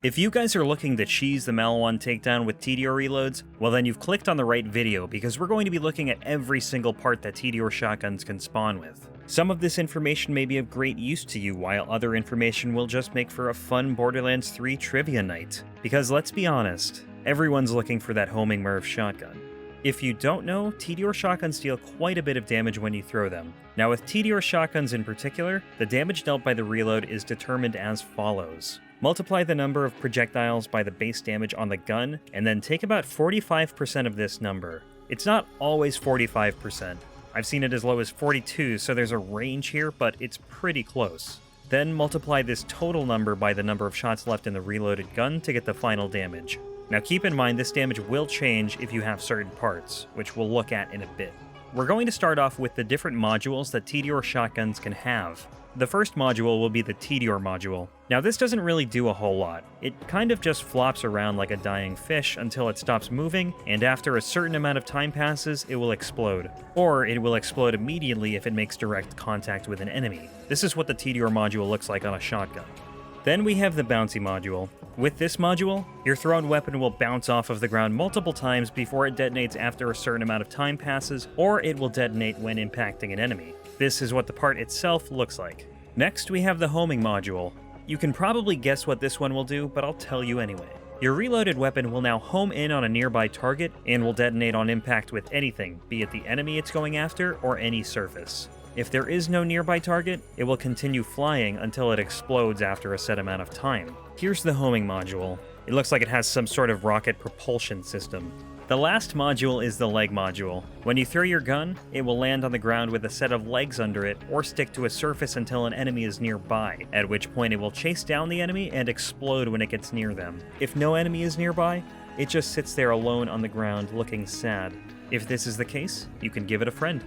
If you guys are looking to cheese the Malawan takedown with Tediore reloads, well then you've clicked on the right video because we're going to be looking at every single part that Tediore Shotguns can spawn with. Some of this information may be of great use to you, while other information will just make for a fun Borderlands 3 trivia night. Because let's be honest, everyone's looking for that homing Merv shotgun. If you don't know, Tediore shotguns deal quite a bit of damage when you throw them. Now with Tediore shotguns in particular, the damage dealt by the reload is determined as follows. Multiply the number of projectiles by the base damage on the gun, and then take about 45% of this number. It's not always 45%. I've seen it as low as 42, so there's a range here, but it's pretty close. Then multiply this total number by the number of shots left in the reloaded gun to get the final damage. Now keep in mind this damage will change if you have certain parts, which we'll look at in a bit. We're going to start off with the different modules that Tediore shotguns can have. The first module will be the Tediore module. Now this doesn't really do a whole lot. It kind of just flops around like a dying fish until it stops moving, and after a certain amount of time passes, it will explode. Or it will explode immediately if it makes direct contact with an enemy. This is what the Tediore module looks like on a shotgun. Then we have the bouncy module. With this module, your thrown weapon will bounce off of the ground multiple times before it detonates after a certain amount of time passes, or it will detonate when impacting an enemy. This is what the part itself looks like. Next, we have the homing module. You can probably guess what this one will do, but I'll tell you anyway. Your reloaded weapon will now home in on a nearby target and will detonate on impact with anything, be it the enemy it's going after or any surface. If there is no nearby target, it will continue flying until it explodes after a set amount of time. Here's the homing module. It looks like it has some sort of rocket propulsion system. The last module is the leg module. When you throw your gun, it will land on the ground with a set of legs under it or stick to a surface until an enemy is nearby, at which point it will chase down the enemy and explode when it gets near them. If no enemy is nearby, it just sits there alone on the ground looking sad. If this is the case, you can give it a friend.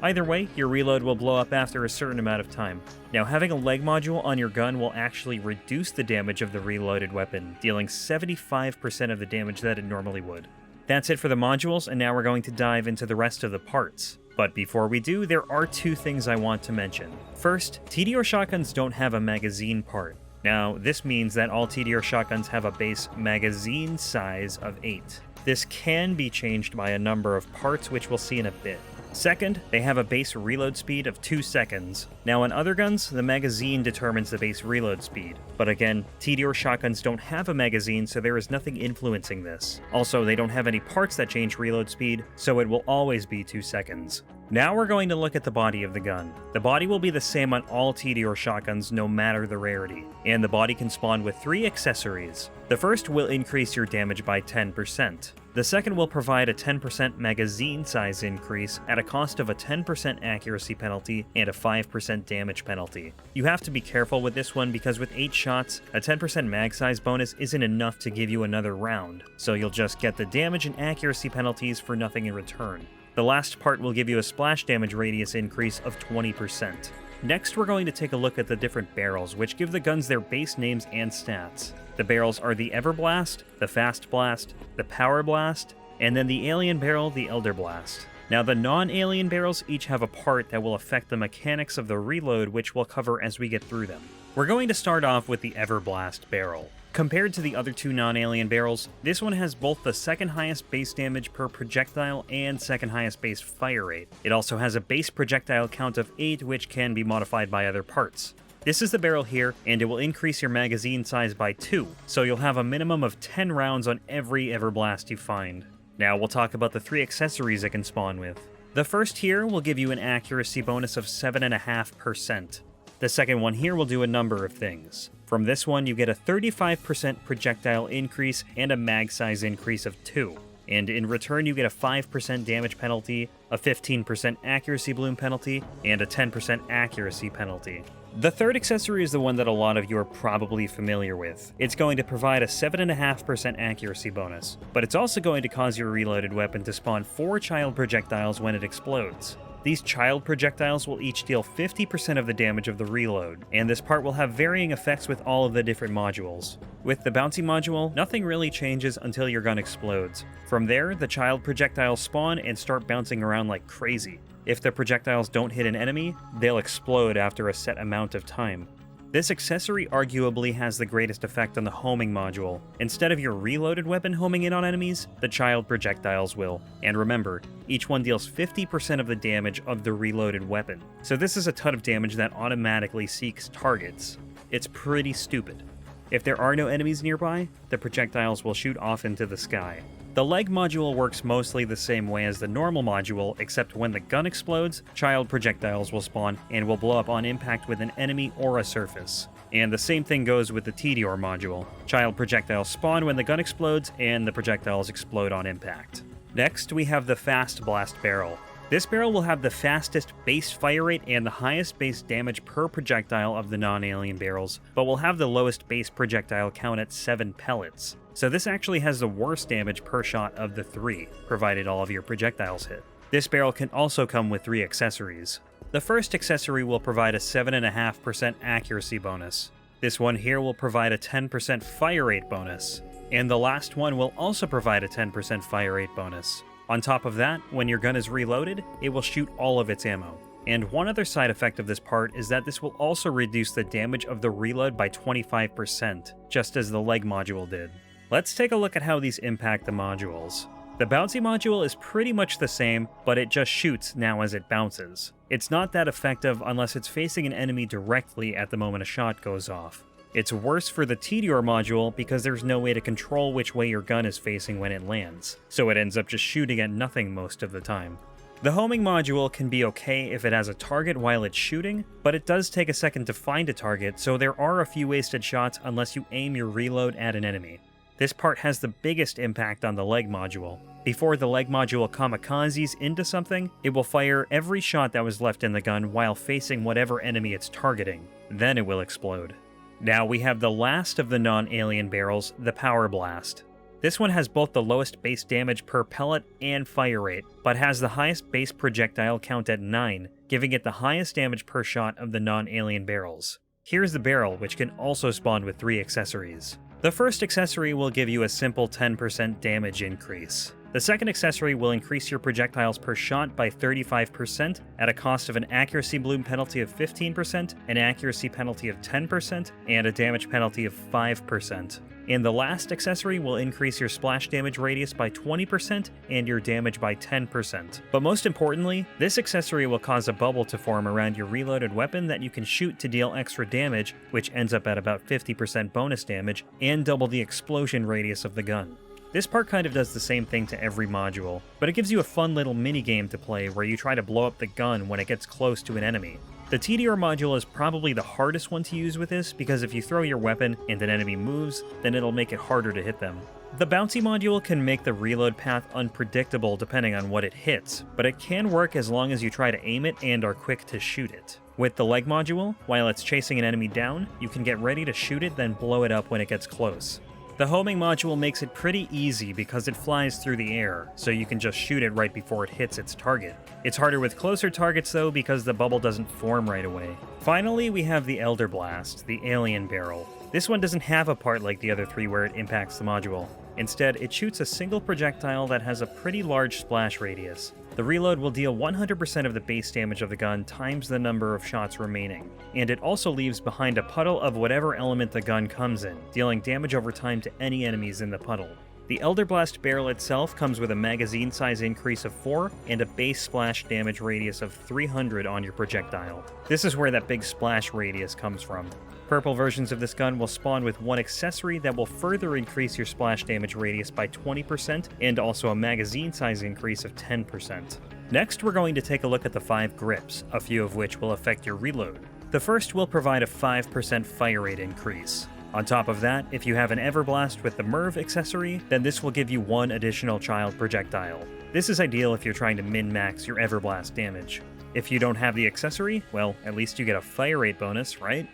Either way, your reload will blow up after a certain amount of time. Now, having a leg module on your gun will actually reduce the damage of the reloaded weapon, dealing 75% of the damage that it normally would. That's it for the modules, and now we're going to dive into the rest of the parts. But before we do, there are two things I want to mention. First, Tediore shotguns don't have a magazine part. Now, this means that all Tediore shotguns have a base magazine size of 8. This can be changed by a number of parts, which we'll see in a bit. Second, they have a base reload speed of 2 seconds. Now on other guns, the magazine determines the base reload speed. But again, Tediore shotguns don't have a magazine, so there is nothing influencing this. Also, they don't have any parts that change reload speed, so it will always be 2 seconds. Now we're going to look at the body of the gun. The body will be the same on all Tediore shotguns no matter the rarity, and the body can spawn with 3 accessories. The first will increase your damage by 10%. The second will provide a 10% magazine size increase at a cost of a 10% accuracy penalty and a 5% damage penalty. You have to be careful with this one because with 8 shots, a 10% mag size bonus isn't enough to give you another round, so you'll just get the damage and accuracy penalties for nothing in return. The last part will give you a splash damage radius increase of 20%. Next, we're going to take a look at the different barrels, which give the guns their base names and stats. The barrels are the Everblast, the Fastblast, the Powerblast, and then the alien barrel, the Elderblast. Now, the non-alien barrels each have a part that will affect the mechanics of the reload, which we'll cover as we get through them. We're going to start off with the Everblast barrel. Compared to the other 2 non-alien barrels, this one has both the second highest base damage per projectile and second highest base fire rate. It also has a base projectile count of 8, which can be modified by other parts. This is the barrel here, and it will increase your magazine size by 2, so you'll have a minimum of 10 rounds on every Everblast you find. Now we'll talk about the 3 accessories it can spawn with. The first here will give you an accuracy bonus of 7.5%. The second one here will do a number of things. From this one, you get a 35% projectile increase and a mag size increase of 2. And in return, you get a 5% damage penalty, a 15% accuracy bloom penalty, and a 10% accuracy penalty. The third accessory is the one that a lot of you are probably familiar with. It's going to provide a 7.5% accuracy bonus, but it's also going to cause your reloaded weapon to spawn 4 child projectiles when it explodes. These child projectiles will each deal 50% of the damage of the reload, and this part will have varying effects with all of the different modules. With the bouncy module, nothing really changes until your gun explodes. From there, the child projectiles spawn and start bouncing around like crazy. If the projectiles don't hit an enemy, they'll explode after a set amount of time. This accessory arguably has the greatest effect on the homing module. Instead of your reloaded weapon homing in on enemies, the child projectiles will. And remember, each one deals 50% of the damage of the reloaded weapon. So this is a ton of damage that automatically seeks targets. It's pretty stupid. If there are no enemies nearby, the projectiles will shoot off into the sky. The leg module works mostly the same way as the normal module, except when the gun explodes, child projectiles will spawn and will blow up on impact with an enemy or a surface. And the same thing goes with the Tediore module. Child projectiles spawn when the gun explodes, and the projectiles explode on impact. Next, we have the Fastblast barrel. This barrel will have the fastest base fire rate and the highest base damage per projectile of the non-alien barrels, but will have the lowest base projectile count at 7 pellets. So this actually has the worst damage per shot of the 3, provided all of your projectiles hit. This barrel can also come with 3 accessories. The first accessory will provide a 7.5% accuracy bonus. This one here will provide a 10% fire rate bonus. And the last one will also provide a 10% fire rate bonus. On top of that, when your gun is reloaded, it will shoot all of its ammo. And one other side effect of this part is that this will also reduce the damage of the reload by 25%, just as the leg module did. Let's take a look at how these impact the modules. The bouncy module is pretty much the same, but it just shoots now as it bounces. It's not that effective unless it's facing an enemy directly at the moment a shot goes off. It's worse for the Tediore module because there's no way to control which way your gun is facing when it lands, so it ends up just shooting at nothing most of the time. The homing module can be okay if it has a target while it's shooting, but it does take a second to find a target, so there are a few wasted shots unless you aim your reload at an enemy. This part has the biggest impact on the leg module. Before the leg module kamikazes into something, it will fire every shot that was left in the gun while facing whatever enemy it's targeting. Then it will explode. Now we have the last of the non-alien barrels, the Powerblast. This one has both the lowest base damage per pellet and fire rate, but has the highest base projectile count at 9, giving it the highest damage per shot of the non-alien barrels. Here's the barrel, which can also spawn with 3 accessories. The first accessory will give you a simple 10% damage increase. The second accessory will increase your projectiles per shot by 35% at a cost of an accuracy bloom penalty of 15%, an accuracy penalty of 10%, and a damage penalty of 5%. And the last accessory will increase your splash damage radius by 20% and your damage by 10%. But most importantly, this accessory will cause a bubble to form around your reloaded weapon that you can shoot to deal extra damage, which ends up at about 50% bonus damage, and double the explosion radius of the gun. This part kind of does the same thing to every module, but it gives you a fun little minigame to play where you try to blow up the gun when it gets close to an enemy. The Tediore module is probably the hardest one to use with this, because if you throw your weapon and an enemy moves, then it'll make it harder to hit them. The bouncy module can make the reload path unpredictable depending on what it hits, but it can work as long as you try to aim it and are quick to shoot it. With the leg module, while it's chasing an enemy down, you can get ready to shoot it then blow it up when it gets close. The homing module makes it pretty easy because it flies through the air, so you can just shoot it right before it hits its target. It's harder with closer targets though because the bubble doesn't form right away. Finally, we have the Elderblast, the alien barrel. This one doesn't have a part like the other 3 where it impacts the module. Instead, it shoots a single projectile that has a pretty large splash radius. The reload will deal 100% of the base damage of the gun times the number of shots remaining, and it also leaves behind a puddle of whatever element the gun comes in, dealing damage over time to any enemies in the puddle. The Elderblast barrel itself comes with a magazine size increase of 4 and a base splash damage radius of 300 on your projectile. This is where that big splash radius comes from. Purple versions of this gun will spawn with 1 accessory that will further increase your splash damage radius by 20% and also a magazine size increase of 10%. Next, we're going to take a look at the 5 grips, a few of which will affect your reload. The first will provide a 5% fire rate increase. On top of that, if you have an Everblast with the Merv accessory, then this will give you 1 additional child projectile. This is ideal if you're trying to min-max your Everblast damage. If you don't have the accessory, well, at least you get a fire rate bonus, right?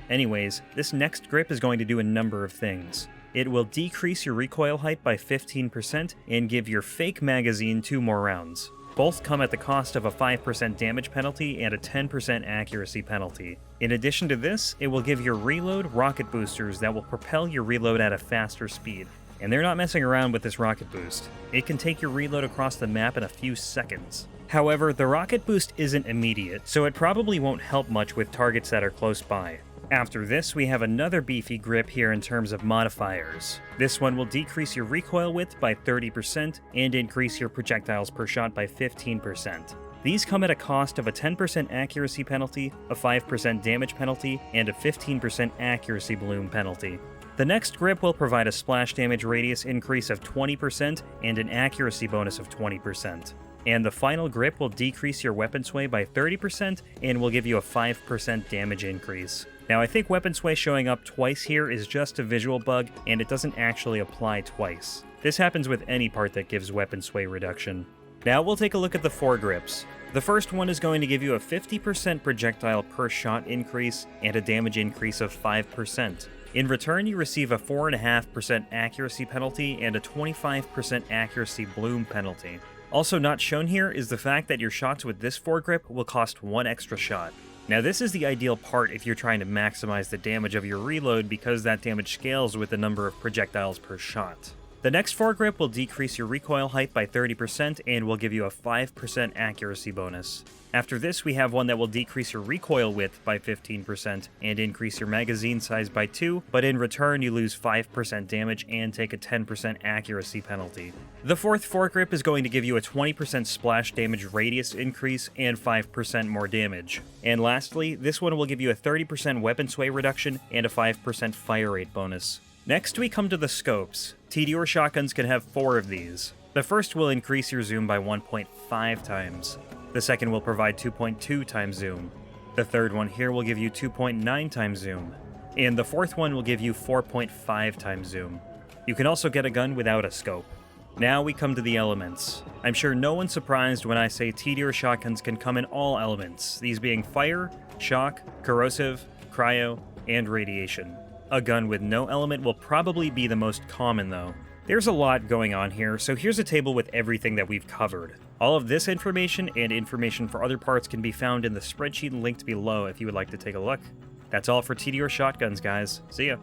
Anyways, this next grip is going to do a number of things. It will decrease your recoil height by 15% and give your fake magazine 2 more rounds. Both come at the cost of a 5% damage penalty and a 10% accuracy penalty. In addition to this, it will give your reload rocket boosters that will propel your reload at a faster speed. And they're not messing around with this rocket boost. It can take your reload across the map in a few seconds. However, the rocket boost isn't immediate, so it probably won't help much with targets that are close by. After this, we have another beefy grip here in terms of modifiers. This one will decrease your recoil width by 30% and increase your projectiles per shot by 15%. These come at a cost of a 10% accuracy penalty, a 5% damage penalty, and a 15% accuracy bloom penalty. The next grip will provide a splash damage radius increase of 20% and an accuracy bonus of 20%. And the final grip will decrease your weapon sway by 30% and will give you a 5% damage increase. Now, I think weapon sway showing up twice here is just a visual bug, and it doesn't actually apply twice. This happens with any part that gives weapon sway reduction. Now we'll take a look at the foregrips. The first one is going to give you a 50% projectile per shot increase and a damage increase of 5%. In return, you receive a 4.5% accuracy penalty and a 25% accuracy bloom penalty. Also not shown here is the fact that your shots with this foregrip will cost 1 extra shot. Now this is the ideal part if you're trying to maximize the damage of your reload because that damage scales with the number of projectiles per shot. The next foregrip will decrease your recoil height by 30% and will give you a 5% accuracy bonus. After this, we have one that will decrease your recoil width by 15% and increase your magazine size by 2, but in return you lose 5% damage and take a 10% accuracy penalty. The fourth foregrip is going to give you a 20% splash damage radius increase and 5% more damage. And lastly, this one will give you a 30% weapon sway reduction and a 5% fire rate bonus. Next, we come to the scopes. Tediore Shotguns can have 4 of these. The first will increase your zoom by 1.5 times. The second will provide 2.2 times zoom. The third one here will give you 2.9 times zoom. And the fourth one will give you 4.5 times zoom. You can also get a gun without a scope. Now we come to the elements. I'm sure no one's surprised when I say Tediore Shotguns can come in all elements, these being fire, shock, corrosive, cryo, and radiation. A gun with no element will probably be the most common though. There's a lot going on here, so here's a table with everything that we've covered. All of this information and information for other parts can be found in the spreadsheet linked below if you would like to take a look. That's all for Tediore Shotguns, guys. See ya!